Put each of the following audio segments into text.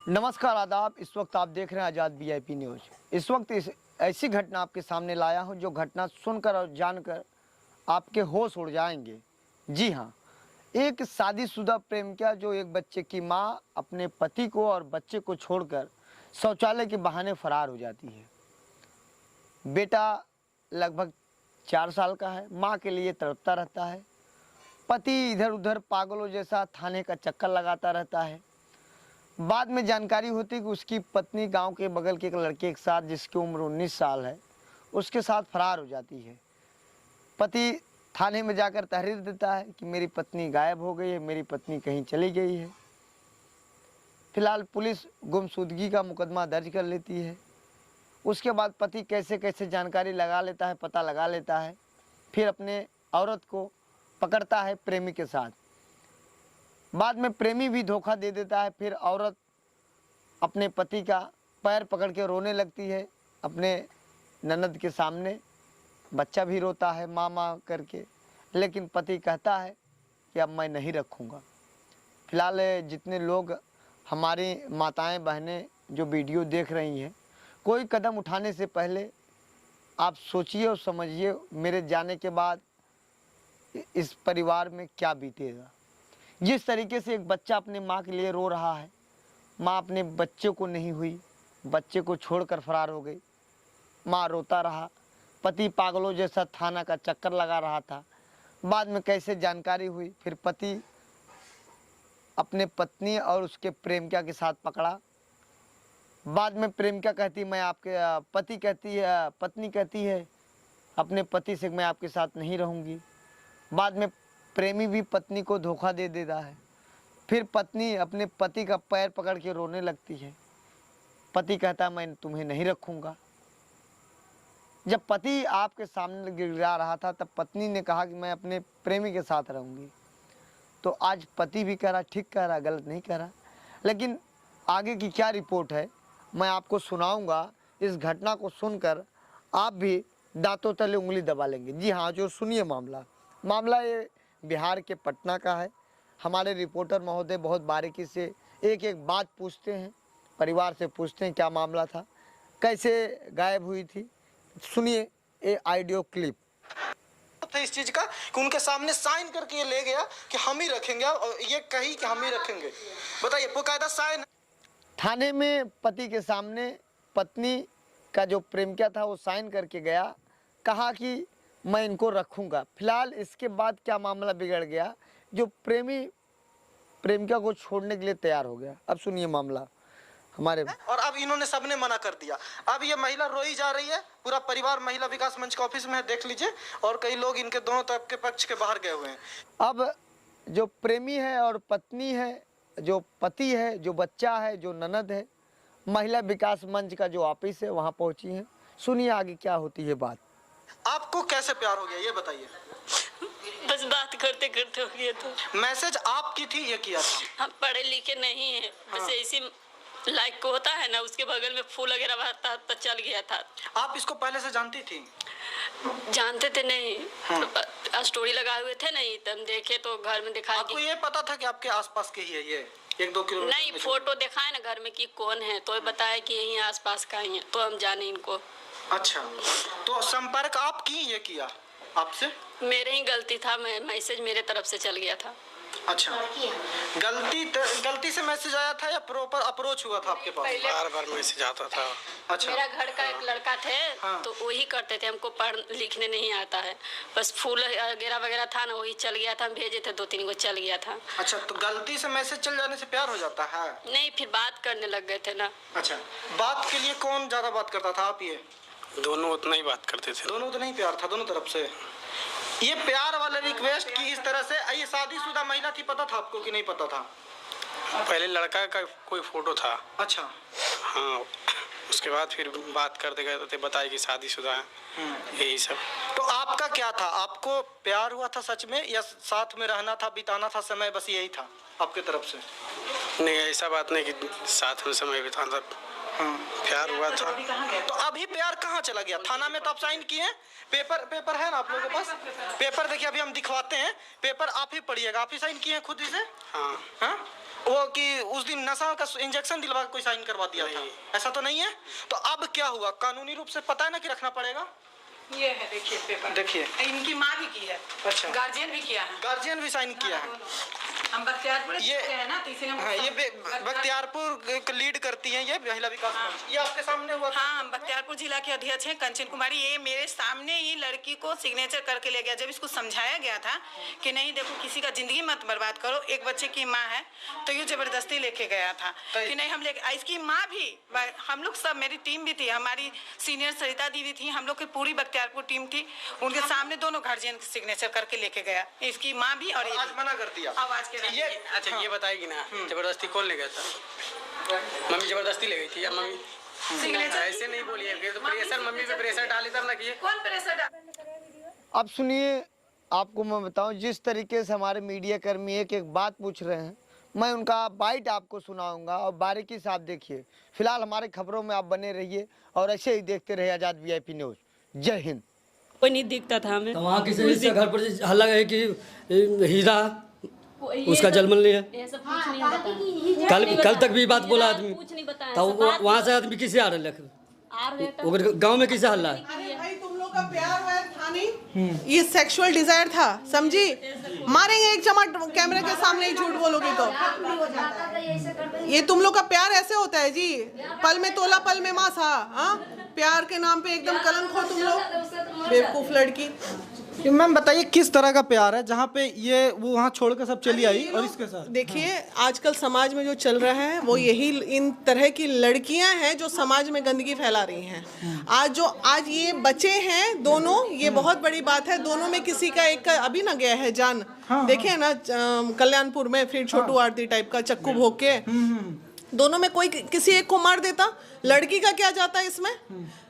नमस्कार आदाब। इस वक्त आप देख रहे हैं आज़ाद वीआईपी न्यूज़। इस वक्त ऐसी घटना आपके सामने लाया हूं जो घटना सुनकर और जानकर आपके होश उड़ जाएंगे। जी हां, एक शादीशुदा प्रेमिका जो एक बच्चे की मां अपने पति को और बच्चे को छोड़कर शौचालय के बहाने फरार हो जाती है। बेटा लगभग 4 साल का है, मां के लिए तड़पता रहता है। पति इधर उधर पागलों जैसा थाने का चक्कर लगाता रहता है। बाद में जानकारी होती है कि उसकी पत्नी गांव के बगल के एक लड़के के साथ, जिसकी उम्र 19 साल है, उसके साथ फरार हो जाती है। पति थाने में जाकर तहरीर देता है कि मेरी पत्नी गायब हो गई है, मेरी पत्नी कहीं चली गई है। फिलहाल पुलिस गुमशुदगी का मुकदमा दर्ज कर लेती है। उसके बाद पति कैसे कैसे जानकारी लगा लेता है, पता लगा लेता है, फिर अपने औरत को पकड़ता है प्रेमी के साथ। बाद में प्रेमी भी धोखा दे देता है। फिर औरत अपने पति का पैर पकड़ के रोने लगती है अपने ननद के सामने। बच्चा भी रोता है माँ माँ करके, लेकिन पति कहता है कि अब मैं नहीं रखूँगा। फिलहाल जितने लोग हमारी माताएं बहनें जो वीडियो देख रही हैं, कोई कदम उठाने से पहले आप सोचिए और समझिए मेरे जाने के बाद इस परिवार में क्या बीतेगा। जिस तरीके से एक बच्चा अपने माँ के लिए रो रहा है, माँ अपने बच्चे को नहीं हुई, बच्चे को छोड़कर फरार हो गई, माँ रोता रहा, पति पागलों जैसा थाना का चक्कर लगा रहा था। बाद में कैसे जानकारी हुई, फिर पति अपने पत्नी और उसके प्रेमिका के साथ पकड़ा। बाद में प्रेमिका कहती मैं आपके पत्नी कहती है अपने पति से मैं आपके साथ नहीं रहूँगी। बाद में प्रेमी भी पत्नी को धोखा दे देता है। फिर पत्नी अपने पति का पैर पकड़ के रोने लगती है। पति कहता मैं तुम्हें नहीं रखूँगा। जब पति आपके सामने गिड़गिड़ा रहा था तब पत्नी ने कहा कि मैं अपने प्रेमी के साथ रहूँगी। तो आज पति भी कह रहा ठीक कह रहा, गलत नहीं कह रहा। लेकिन आगे की क्या रिपोर्ट है मैं आपको सुनाऊँगा। इस घटना को सुनकर आप भी दांतों तले उंगली दबा लेंगे। जी हाँ, जो सुनिए मामला ये बिहार के पटना का है। हमारे रिपोर्टर महोदय बहुत बारीकी से एक एक बात पूछते हैं, परिवार से पूछते हैं क्या मामला था, कैसे गायब हुई थी। सुनिए ये ऑडियो क्लिप। था इस चीज का कि उनके सामने साइन करके ये ले गया कि हम ही रखेंगे और ये कही कि हम ही रखेंगे। बताइए, बकायदा साइन। थाने में पति के सामने पत्नी का जो प्रेमिका था वो साइन करके गया, कहा कि मैं इनको रखूंगा। फिलहाल इसके बाद क्या मामला बिगड़ गया, जो प्रेमिका को छोड़ने के लिए तैयार हो गया। अब सुनिए मामला हमारे। और अब इन्होंने सबने मना कर दिया। अब ये महिला रोई जा रही है, पूरा परिवार महिला विकास मंच के ऑफिस में है, देख लीजिए। और कई लोग इनके दोनों तरफ के पक्ष के बाहर गए हुए हैं। अब जो प्रेमी है और पत्नी है, जो पति है, जो बच्चा है, जो ननद है, महिला विकास मंच का जो ऑफिस है वहाँ पहुँची हैं। सुनिए आगे क्या होती है बात। आपको कैसे प्यार हो गया ये बताइए। बस बात करते करते हो गया। तो मैसेज आपकी थी, ये किया था। हम पढ़े लिखे नहीं है, बस ऐसी लाइक को होता है ना, उसके बगल में फूल वगैरह भरता तो चल गया था। आप इसको पहले से जानती थी? जानते थे नहीं, स्टोरी लगाए हुए थे नहीं, तब देखे तो घर में दिखाया। आपको ये पता था कि आपके आसपास के ही है ये 1-2 किलोमीटर? नहीं, फोटो दिखाए ना घर में कि कौन है, तो बताया कि यही आसपास का ही है, तो हम जाने इनको। अच्छा, तो संपर्क आप की ये किया आपसे? मेरे ही गलती था, मैं मैसेज मेरे तरफ से चल गया था। अच्छा, गलती से मैसेज आया था या प्रॉपर अप्रोच हुआ था आपके पास? बार मैसेज आता था। अच्छा, मेरा घर का एक लड़का थे। हाँ। तो वही करते थे, हमको पढ़ लिखने नहीं आता है, बस फूल वगैरह था ना, वही चल गया था। हम भेजे थे 2-3 को, चल गया था। अच्छा, तो गलती से मैसेज चल जाने से प्यार हो जाता है? नहीं, फिर बात करने लग गए थे ना। अच्छा, बात के लिए कौन ज्यादा बात करता था, आप ये? दोनों उतना ही बात करते थे। दोनों तो नहीं, प्यार था दोनों तरफ से। ये प्यार वाले रिक्वेस्ट की इस तरह से, ये शादीशुदा महिला थी, पता था आपको कि नहीं पता था? पहले लड़का का कोई फोटो था। अच्छा, हाँ, उसके बाद फिर बात करते गए थे, बताया कि शादीशुदा है, यही सब। तो आपका क्या था? आपको प्यार हुआ था सच में, या साथ में रहना था, बिताना था समय, बस यही था आपके तरफ से? नहीं, ऐसा बात नहीं कि साथ में समय बिताना था। प्यार हुआ था। तो अभी प्यार कहाँ चला गया? थाना में तो आप साइन किए, पेपर है ना आप लोगों के पास? पेपर देखिए, अभी हम दिखवाते हैं, पेपर आप ही पढ़िएगा। आप ही साइन किए हैं खुद ही से? हाँ। हाँ? वो कि उस दिन नशा का इंजेक्शन दिलवा के कोई साइन करवा दिया था, ऐसा तो नहीं है? तो अब क्या हुआ, कानूनी रूप से पता है ना कि रखना पड़ेगा। ये है देखिए पेपर, देखिए इनकी माँ भी की है, अच्छा, गार्जियन भी किया है, गार्जियन भी साइन किया है। हम बख्तियारपुर ये है ना, तीसरे हाँ, ये बख्तियारपुर लीड करती हैं ये महिला विकास मंच। ये आपके सामने हुआ? हाँ, हम बख्तियारपुर जिला के अध्यक्ष हैं कंचन कुमारी। ये मेरे सामने ही लड़की को सिग्नेचर करके ले गया। जब इसको समझाया गया था कि नहीं देखो किसी का जिंदगी मत बर्बाद करो, एक बच्चे की माँ है, तो ये जबरदस्ती लेके गया था कि नहीं हम लेके, इसकी माँ भी, हम लोग सब, मेरी टीम भी थी, हमारी सीनियर सरिता दीदी थी, हम लोग की पूरी बख्तियारपुर टीम थी, उनके सामने दोनों गार्जियन सिग्नेचर करके लेके गया, इसकी माँ भी और आज मना कर दिया। आवाज के ये अच्छा ये बताएगी ना, जबरदस्ती कौन ले गया था? मम्मी जबरदस्ती ले गई थी या मम्मी? सिग्नेचर ऐसे नहीं बोलिए, तो प्रेशर, मम्मी पे प्रेशर डाली तब ना किए। कौन प्रेशर? अब सुनिए, आपको मैं बताऊं, जिस तरीके से हमारे मीडिया कर्मी एक एक बात पूछ रहे हैं, मैं उनका बाइट आपको सुनाऊंगा और बारीकी से आप देखिए। फिलहाल हमारे खबरों में आप बने रहिए और ऐसे ही देखते रहिए आज़ाद VIP न्यूज़। जय हिंद। कोई नहीं दिखता था हमें। तो वहाँ किसी से घर पर हल्ला है कि हीरा उसका जलमल नहीं है। ये सब कुछ नहीं बताया। कल तक भी बात बोला आदमी, कुछ नहीं बताया। तो वहाँ से आदमी किसे आ रहे हैं? गाँव में किसे हल्ला है? भाई तुम लोग का प्यार है था नहीं, ये सेक्सुअल डिजायर था, समझी? मारेंगे एक चमाट कैमरे के सामने ही झूठ बोलोगे तो। ये तुम लोग का प्यार ऐसे होता है जी, पल में तोला पल में मासा। हाँ, प्यार के नाम पे एकदम कलंक हो तुम लोग, बेवकूफ लड़की। मैम बताइए किस तरह का प्यार है जहाँ पे ये वो वहाँ छोड़कर सब चली आई और इसके साथ? देखिए आजकल समाज में जो चल रहा है वो यही, इन तरह की लड़कियां हैं जो समाज में गंदगी फैला रही हैं। आज ये बचे हैं दोनों, ये बहुत बड़ी बात है। दोनों में किसी का एक का अभी ना गया है जान, देखे ना कल्याणपुर में, फिर छोटू आरती टाइप का चक्कू भोग के, दोनों में कोई किसी एक को मार देता, लड़की का क्या जाता है इसमें?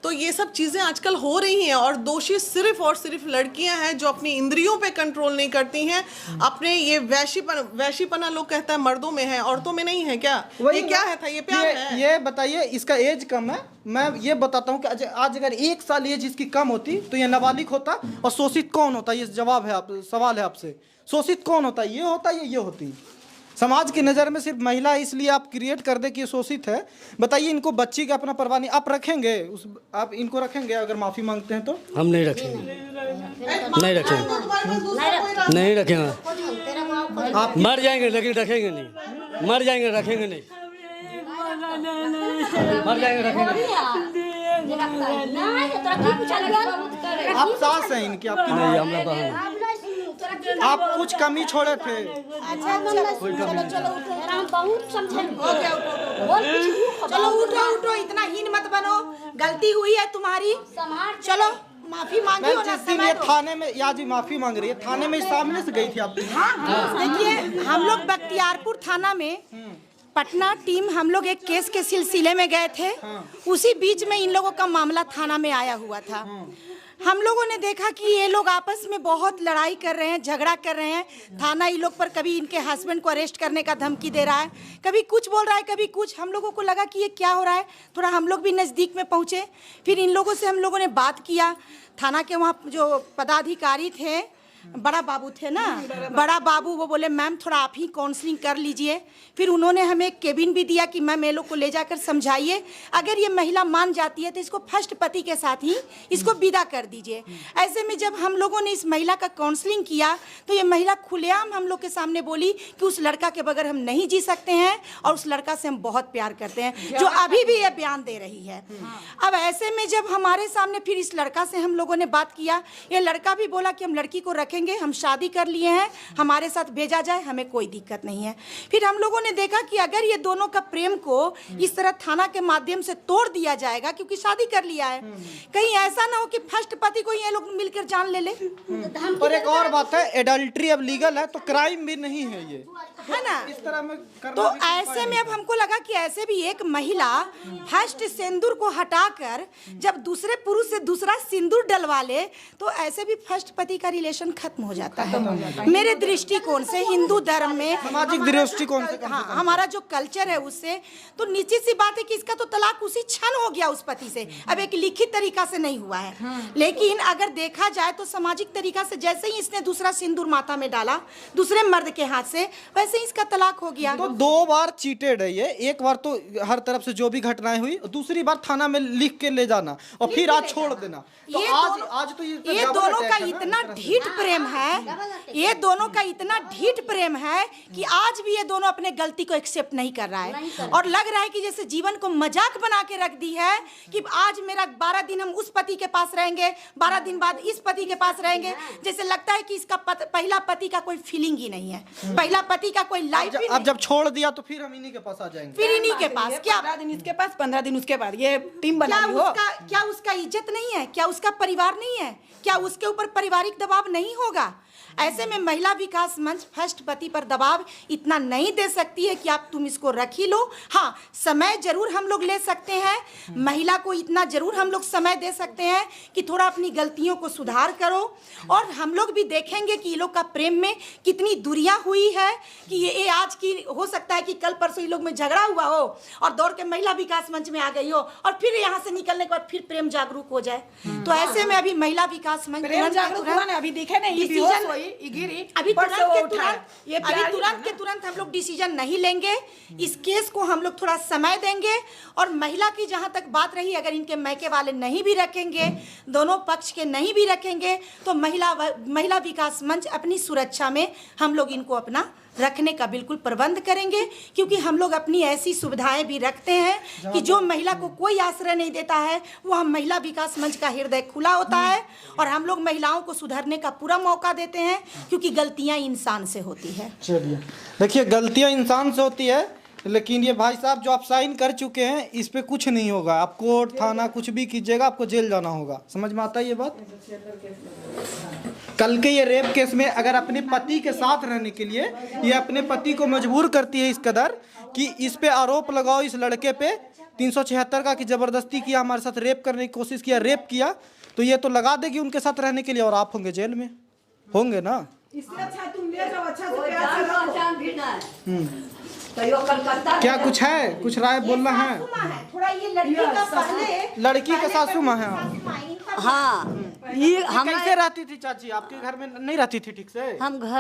तो ये सब चीजें आजकल हो रही हैं और दोषी सिर्फ और सिर्फ लड़कियां हैं जो अपनी इंद्रियों पे कंट्रोल नहीं करती हैं। अपने ये वैशीपना लोग कहता है मर्दों में है, औरतों में नहीं है क्या? ये क्या है था? ये प्यार है? ये बताइए, इसका एज कम है, मैं ये बताता हूँ कि आज अगर 1 साल एज इसकी कम होती तो ये नाबालिग होता। और शोषित कौन होता? ये जवाब है, सवाल है आपसे, शोषित कौन होता? ये होता या ये होती? समाज की नज़र में सिर्फ महिला इसलिए आप क्रिएट कर दे कि ये शोषित है। बताइए, इनको बच्ची का अपना परवाह नहीं, आप रखेंगे आप इनको रखेंगे अगर माफ़ी मांगते हैं तो? हम नहीं रखेंगे, नहीं रखेंगे। आप मर जाएंगे लेकिन रखेंगे नहीं, मर जाएंगे रखेंगे नहीं, मर जाएंगे रखेंगे। आप सास हैं इनकी? आपकी नहीं? हम लोग बहन। आप कुछ कमी छोड़े थे? चलो उठो, इतना हीन मत बनो, गलती हुई है तुम्हारी, चलो माफी मांगी हो ना। जिस दिन ये थाने में, या जी माफी मांग रही है, थाने में सामने से गई थी आप? देखिए हम लोग बख्तियारपुर थाना में पटना टीम, हम लोग एक केस के सिलसिले में गए थे। उसी बीच में इन लोगों का मामला थाना में आया हुआ था। हम लोगों ने देखा कि ये लोग आपस में बहुत लड़ाई कर रहे हैं, झगड़ा कर रहे हैं। थाना इन लोग पर कभी इनके हस्बैंड को अरेस्ट करने का धमकी दे रहा है, कभी कुछ बोल रहा है, कभी कुछ। हम लोगों को लगा कि ये क्या हो रहा है, थोड़ा हम लोग भी नज़दीक में पहुँचे। फिर इन लोगों से हम लोगों ने बात किया। थाना के वहाँ जो पदाधिकारी थे, बड़ा बाबू थे ना, बड़ा बाबू, वो बोले मैम थोड़ा आप ही काउंसलिंग कर लीजिए। फिर उन्होंने हमें एक केबिन भी दिया कि मैम ये लोग को ले जाकर समझाइए, अगर ये महिला मान जाती है तो इसको फर्स्ट पति के साथ ही इसको विदा कर दीजिए। ऐसे में जब हम लोगों ने इस महिला का काउंसलिंग किया तो ये महिला खुलेआम हम लोग के सामने बोली कि उस लड़का के बगैर हम नहीं जी सकते हैं और उस लड़का से हम बहुत प्यार करते हैं, जो अभी भी ये बयान दे रही है। अब ऐसे में जब हमारे सामने फिर इस लड़का से हम लोगों ने बात किया, ये लड़का भी बोला कि हम लड़की को रखेंगे, हम शादी कर लिए हैं, हमारे साथ भेजा जाए, हमें कोई दिक्कत नहीं है। फिर हम लोगों ने देखा कि अगर ये दोनों का प्रेम को इस तरह थाना के माध्यम से तोड़ दिया जाएगा, क्योंकि शादी कर लिया है, कहीं ऐसा ना हो कि फर्स्ट पति को ये लोग मिलकर जान ले ले। और एक और बात है, एडल्ट्री अब लीगल है तो क्राइम भी नहीं है, ये है ना? इस तरह में तो ऐसे में अब हमको लगा कि ऐसे भी एक महिला फर्स्ट सिंदूर को हटाकर जब दूसरे पुरुष से दूसरा सिंदूर डलवा ले तो ऐसे भी फर्स्ट पति का रिलेशन खत्म हो जाता है। मेरे दृष्टिकोण से हिंदू धर्म में, सामाजिक दृष्टिकोण से, हाँ, हमारा जो कल्चर है उससे तो निश्चित सी बात है कि इसका तो तलाक उसी क्षण हो गया उस पति से। अब एक लिखित तरीका से नहीं हुआ है, लेकिन अगर देखा जाए तो सामाजिक तरीका से जैसे ही इसने दूसरा सिंदूर माथा में डाला दूसरे मर्द के हाथ से, वैसे ही इसका तलाक हो गया। तो 2 बार चीटेड है ये, एक बार तो हर तरफ से जो भी घटनाएं हुई, दूसरी बार थाना में लिख के ले जाना और फिर आज छोड़ देना। तो आज तो ये दोनों का इतना ढीठ प्रेम है, ये दोनों का इतना ढीठ प्रेम है कि आज भी ये दोनों अपने गलती को एक्सेप्ट नहीं कर रहा है और लग रहा है कि जैसे जीवन को मजाक बना के रख दी है कि आज मेरा 12 दिन हम उस पति के पास रहेंगे, 12 दिन बाद इस पति के पास रहेंगे। जैसे लगता है कि इसका पहला पति का कोई फीलिंग ही नहीं है, पहला पति का कोई लाइफ ही अब जब छोड़ दिया तो फिर हम इन्हीं के पास आ जाएंगे, फिर इन्हीं के पास। क्या 15 दिन इसके पास, 15 दिन उसके बाद, ये टीम बना ली हो। क्या उसका इज्जत नहीं है? क्या उसका परिवार नहीं है? क्या उसके ऊपर पारिवारिक दबाव नहीं होगा? ऐसे में महिला विकास मंच फर्स्ट पति पर दबाव इतना नहीं दे सकती है कि आप तुम इसको रख ही लो। हाँ, समय जरूर हम लोग ले सकते हैं, महिला को इतना जरूर हम लोग समय दे सकते हैं कि थोड़ा अपनी गलतियों को सुधार करो। और हम लोग भी देखेंगे कि ये लोग का प्रेम में कितनी दूरियां हुई है कि ये आज की हो सकता है कि कल परसों ये लोग में झगड़ा हुआ हो और दौड़ के महिला विकास मंच में आ गई हो और फिर यहाँ से निकलने के बाद फिर प्रेम जागरूक हो जाए। तो ऐसे में अभी महिला विकास मंच अभी दिखे नहीं, अभी तुरंत के तुरंत हम लोग डिसीजन नहीं लेंगे। इस केस को हम लोग थोड़ा समय देंगे। और महिला की जहां तक बात रही, अगर इनके मैके वाले नहीं भी रखेंगे, दोनों पक्ष के नहीं भी रखेंगे, तो महिला विकास मंच अपनी सुरक्षा में हम लोग इनको अपना रखने का बिल्कुल प्रबंध करेंगे। क्योंकि हम लोग अपनी ऐसी सुविधाएं भी रखते हैं कि जो महिला को कोई आश्रय नहीं देता है, वो हम महिला विकास मंच का हृदय खुला होता है और हम लोग महिलाओं को सुधरने का पूरा मौका देते हैं, क्योंकि गलतियां इंसान से होती है। चलिए, देखिए, गलतियां इंसान से होती है, लेकिन ये भाई साहब जो आप साइन कर चुके हैं इस पे कुछ नहीं होगा। आप कोर्ट थाना कुछ भी कीजिएगा, आपको जेल जाना होगा। समझ में आता है ये बात? कल के ये रेप केस में अगर अपने पति के साथ रहने के लिए ये अपने पति को मजबूर करती है इस कदर कि इस पे आरोप लगाओ, इस लड़के पे 376 का कि ज़बरदस्ती किया, हमारे साथ रेप करने की कोशिश किया, रेप किया, तो ये तो लगा देगी उनके साथ रहने के लिए और आप होंगे जेल में, होंगे ना। इससे अच्छा तुम ले जाओ, अच्छा से प्यार से रहो। क्या कुछ है, कुछ राय बोलना है? थोड़ा ये लड़की का पहले लड़की का सासू माँ है। हाँ, ये कैसे रहती थी चाची? आपके घर में नहीं रहती थी ठीक से? हम घर